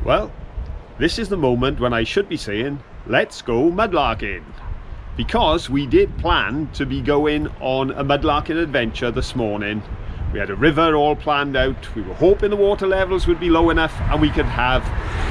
Well, this is the moment when I should be saying, let's go mudlarking. Because we did plan to be going on a mudlarking adventure this morning. We had a river all planned out. We were hoping the water levels would be low enough and we could have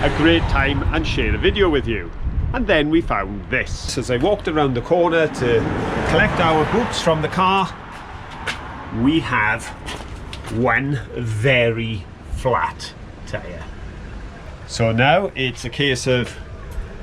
a great time and share a video with you. And then we found this. As I walked around the corner to collect our boots from the car, we have one very flat tyre. So now it's a case of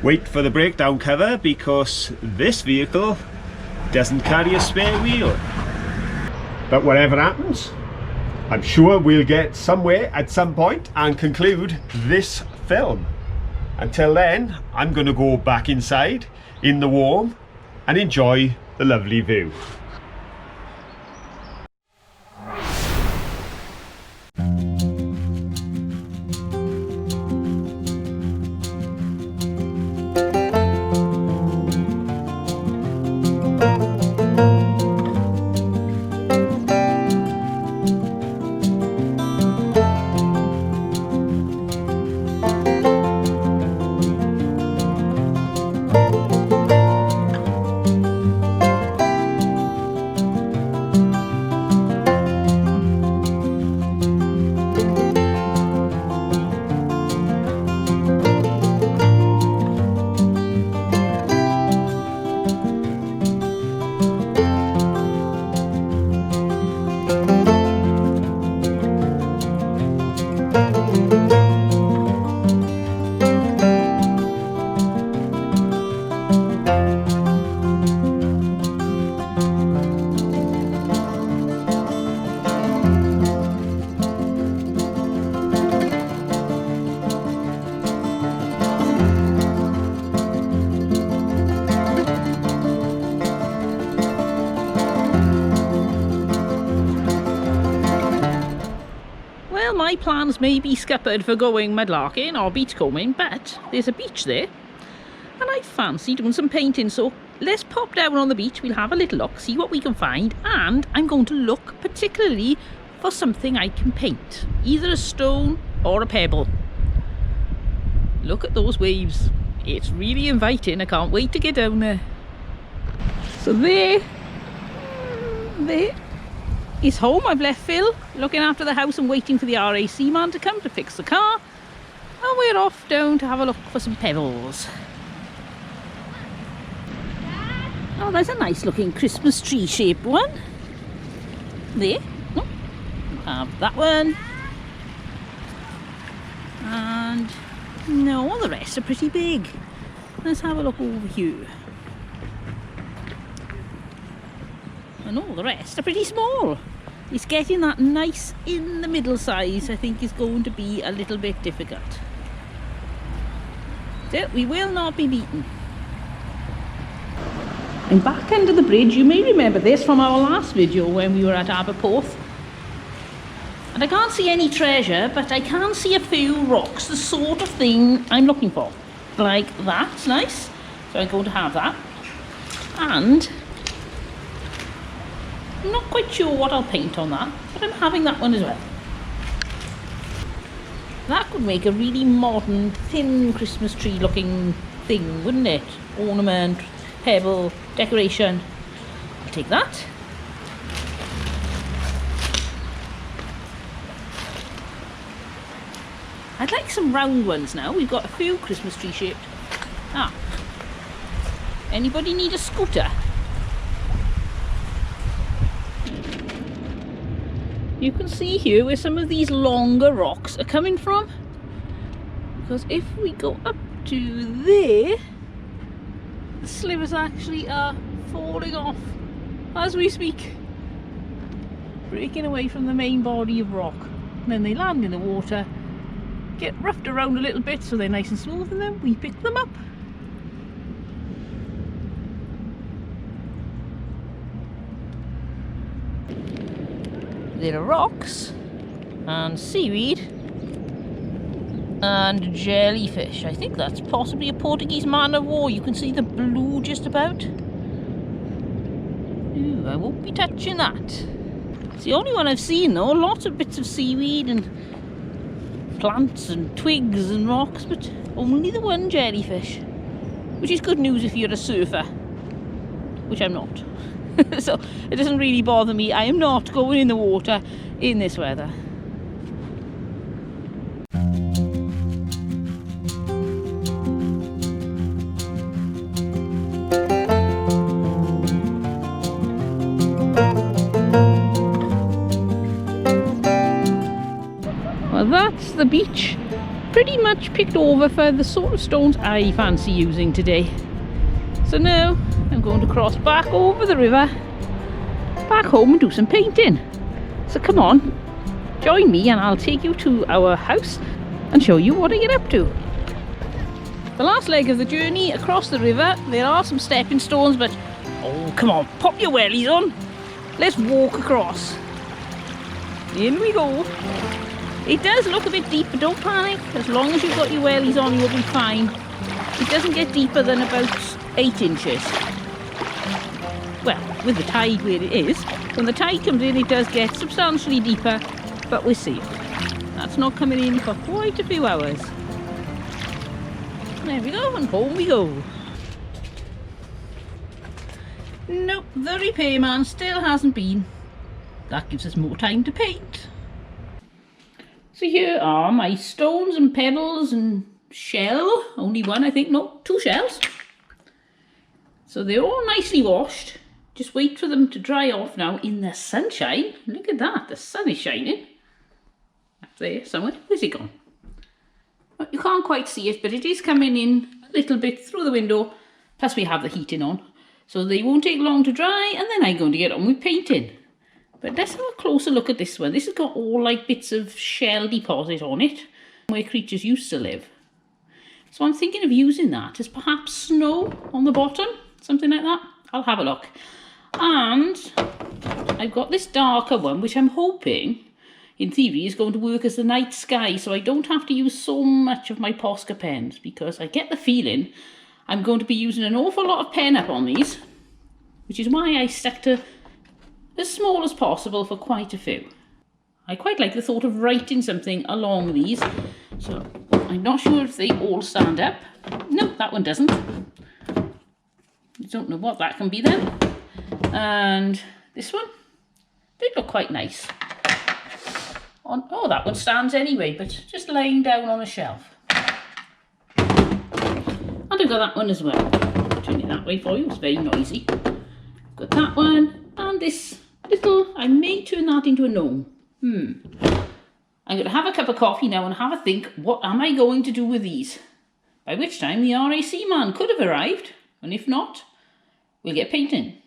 wait for the breakdown cover because this vehicle doesn't carry a spare wheel. But whatever happens, I'm sure we'll get somewhere at some point and conclude this film. Until then, I'm going to go back inside in the warm and enjoy the lovely view. My plans may be scuppered for going mudlarking or beachcombing, but there's a beach there and I fancy doing some painting, so let's pop down on the beach. We'll have a little look, see what we can find, and I'm going to look particularly for something I can paint, either a stone or a pebble. Look at those waves, it's really inviting. I can't wait to get down there. So there is home. I've left Phil looking after the house and waiting for the RAC man to come to fix the car, and we're off down to have a look for some pebbles. Oh, there's a nice looking Christmas tree shaped one there. Oh, have that one, and no, all the rest are pretty big. Let's have a look over here, and all the rest are pretty small. It's getting that nice in the middle size, I think, is going to be a little bit difficult. So we will not be beaten. I'm back under the bridge. You may remember this from our last video when we were at Aberporth. And I can't see any treasure, but I can see a few rocks, the sort of thing I'm looking for. Like that, nice. So I'm going to have that. And I'm not quite sure what I'll paint on that, but I'm having that one as well. That could make a really modern, thin Christmas tree looking thing, wouldn't it? Ornament, pebble, decoration. I'll take that. I'd like some round ones now. We've got a few Christmas tree shaped. Ah, anybody need a scooter? You can see here where some of these longer rocks are coming from, because if we go up to there, the slivers actually are falling off as we speak, breaking away from the main body of rock. And then they land in the water, get roughed around a little bit so they're nice and smooth, and then we pick them up. There are rocks and seaweed and jellyfish. I think that's possibly a Portuguese man of war. You can see the blue just about. Ooh, I won't be touching that. It's the only one I've seen though. Lots of bits of seaweed and plants and twigs and rocks, but only the one jellyfish. Which is good news if you're a surfer, which I'm not. So it doesn't really bother me. I am not going in the water in this weather. Well, that's the beach, pretty much picked over for the sort of stones I fancy using today. So now I'm going to cross back over the river, back home and do some painting. So come on, join me and I'll take you to our house and show you what I get up to. The last leg of the journey across the river, there are some stepping stones, but oh come on, pop your wellies on. Let's walk across. In we go. It does look a bit deep, but don't panic. As long as you've got your wellies on, you'll be fine. It doesn't get deeper than about 8 inches. Well, with the tide where it is. When the tide comes in, it does get substantially deeper, but we're safe. That's not coming in for quite a few hours. There we go, and home we go. Nope, the repairman still hasn't been. That gives us more time to paint. So here are my stones and pebbles and shell. Only one, I think. No, 2 shells. So they're all nicely washed. Just wait for them to dry off now in the sunshine. Look at that, the sun is shining. Up there somewhere. Where's it gone? Well, you can't quite see it, but it is coming in a little bit through the window. Plus we have the heating on. So they won't take long to dry, and then I'm going to get on with painting. But let's have a closer look at this one. This has got all like bits of shell deposit on it, where creatures used to live. So I'm thinking of using that as perhaps snow on the bottom, something like that. I'll have a look. And I've got this darker one, which I'm hoping, in theory, is going to work as the night sky, so I don't have to use so much of my Posca pens, because I get the feeling I'm going to be using an awful lot of pen up on these, which is why I stuck to as small as possible for quite a few. I quite like the thought of writing something along these, so I'm not sure if they all stand up. No, that one doesn't. I don't know what that can be then. And this one, they look quite nice. Oh, that one stands anyway, but just laying down on a shelf. And I've got that one as well. Turn it that way for you, it's very noisy. Got that one, and this little, I may turn that into a gnome. I'm going to have a cup of coffee now and have a think, what am I going to do with these? By which time the RAC man could have arrived, and if not, we'll get painting.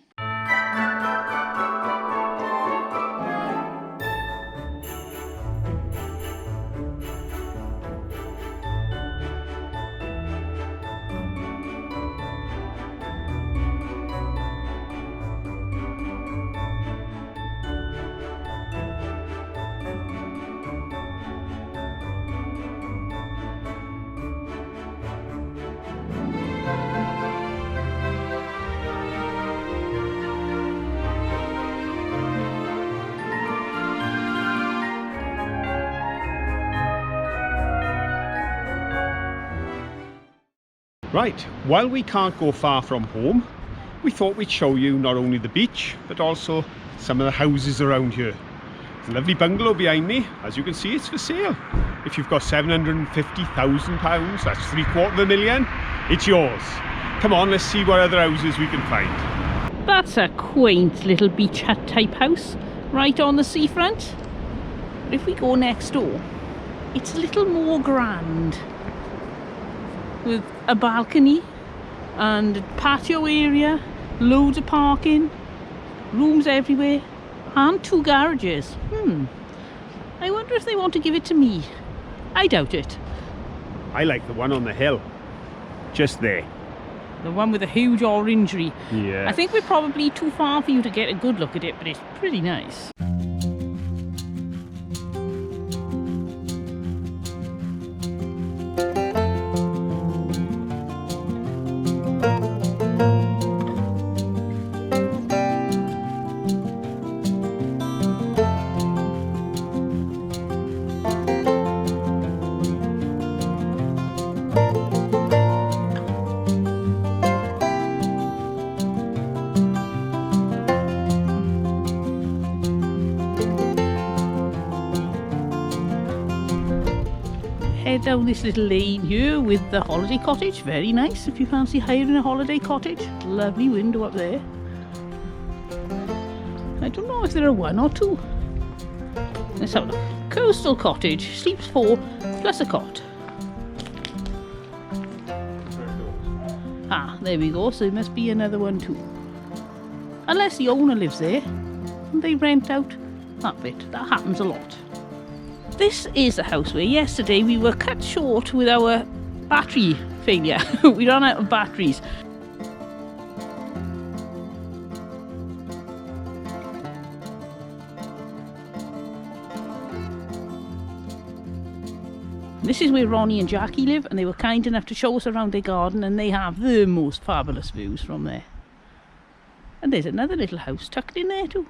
Right, while we can't go far from home, we thought we'd show you not only the beach, but also some of the houses around here. There's a lovely bungalow behind me. As you can see, it's for sale. If you've got £750,000, that's £750,000, it's yours. Come on, let's see what other houses we can find. That's a quaint little beach hut type house, right on the seafront. But if we go next door, it's a little more grand, with a balcony and a patio area, loads of parking, rooms everywhere, and 2 garages. I wonder if they want to give it to me. I doubt it. I like the one on the hill, just there. The one with the huge orangery. Yeah. I think we're probably too far for you to get a good look at it, but it's pretty nice. head down this little lane here with the holiday cottage. Very nice if you fancy hiring a holiday cottage. Lovely window up there. I don't know if there are one or two. Let's have a look. Coastal cottage, sleeps 4 plus a cot. Ah, there we go, so there must be another one too. Unless the owner lives there and they rent out that bit. That happens a lot. This is the house where yesterday we were cut short with our battery failure. We ran out of batteries. This is where Ronnie and Jackie live, and they were kind enough to show us around their garden, and they have the most fabulous views from there. And there's another little house tucked in there too.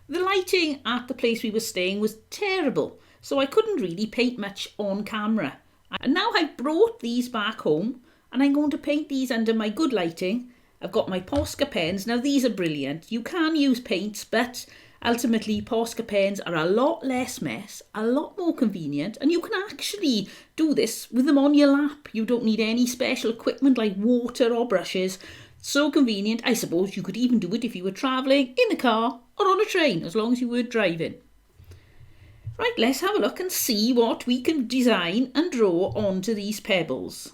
The lighting at the place we were staying was terrible, so I couldn't really paint much on camera. And now I've brought these back home and I'm going to paint these under my good lighting. I've got my Posca pens. Now these are brilliant. You can use paints, but ultimately Posca pens are a lot less mess, a lot more convenient, and you can actually do this with them on your lap. You don't need any special equipment like water or brushes. So convenient. I suppose you could even do it if you were travelling in the car or on a train, as long as you were driving. Right, let's have a look and see what we can design and draw onto these pebbles.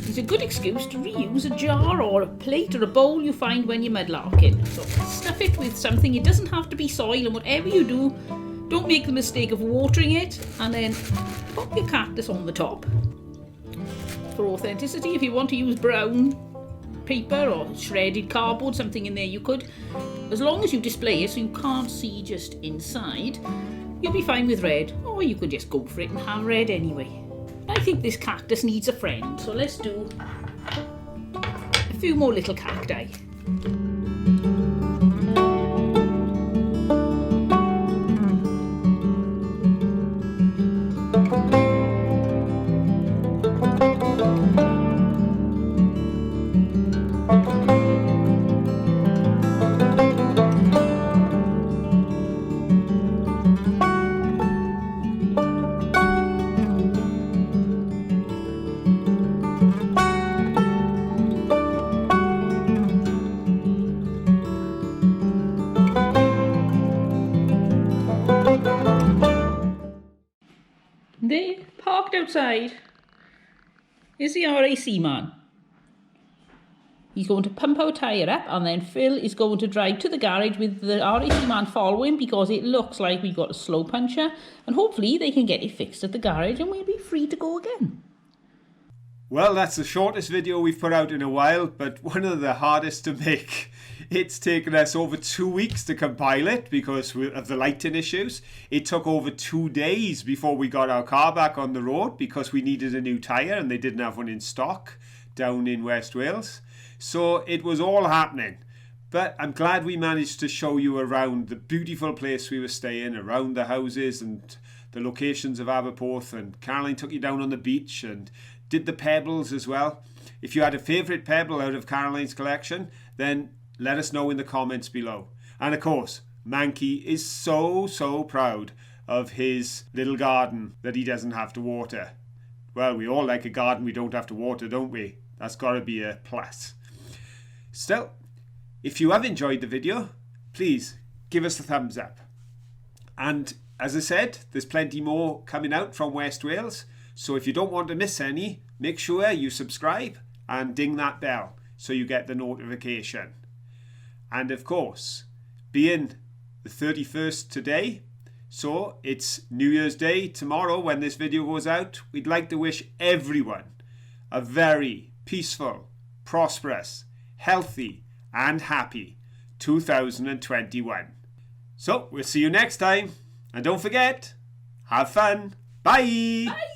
It's a good excuse to reuse a jar or a plate or a bowl you find when you're mudlarking. So stuff it with something. It doesn't have to be soil, and whatever you do, don't make the mistake of watering it and then pop your cactus on the top. For authenticity, if you want to use brown paper or shredded cardboard, something in there you could. As long as you display it so you can't see just inside, you'll be fine with red, or you could just go for it and have red anyway. I think this cactus needs a friend, so let's do a few more little cacti. There, parked outside, is the RAC man. He's going to pump our tyre up, and then Phil is going to drive to the garage with the RAC man following, because it looks like we've got a slow puncher, and hopefully they can get it fixed at the garage and we'll be free to go again. Well, that's the shortest video we've put out in a while, but one of the hardest to make. It's taken us over 2 weeks to compile it because of the lighting issues. It took over 2 days before we got our car back on the road because we needed a new tyre and they didn't have one in stock down in West Wales. So it was all happening. But I'm glad we managed to show you around the beautiful place we were staying, around the houses and the locations of Aberporth, and Caroline took you down on the beach and did the pebbles as well. If you had a favourite pebble out of Caroline's collection, then let us know in the comments below. And of course, Mankey is so proud of his little garden that he doesn't have to water. Well, we all like a garden we don't have to water, don't we? That's got to be a plus. Still, if you have enjoyed the video, please give us a thumbs up. And as I said, there's plenty more coming out from West Wales. So if you don't want to miss any, make sure you subscribe and ding that bell so you get the notification. And of course, being the 31st today, so it's New Year's Day tomorrow when this video goes out, we'd like to wish everyone a very peaceful, prosperous, healthy and happy 2021. So we'll see you next time. And don't forget, have fun. Bye. Bye.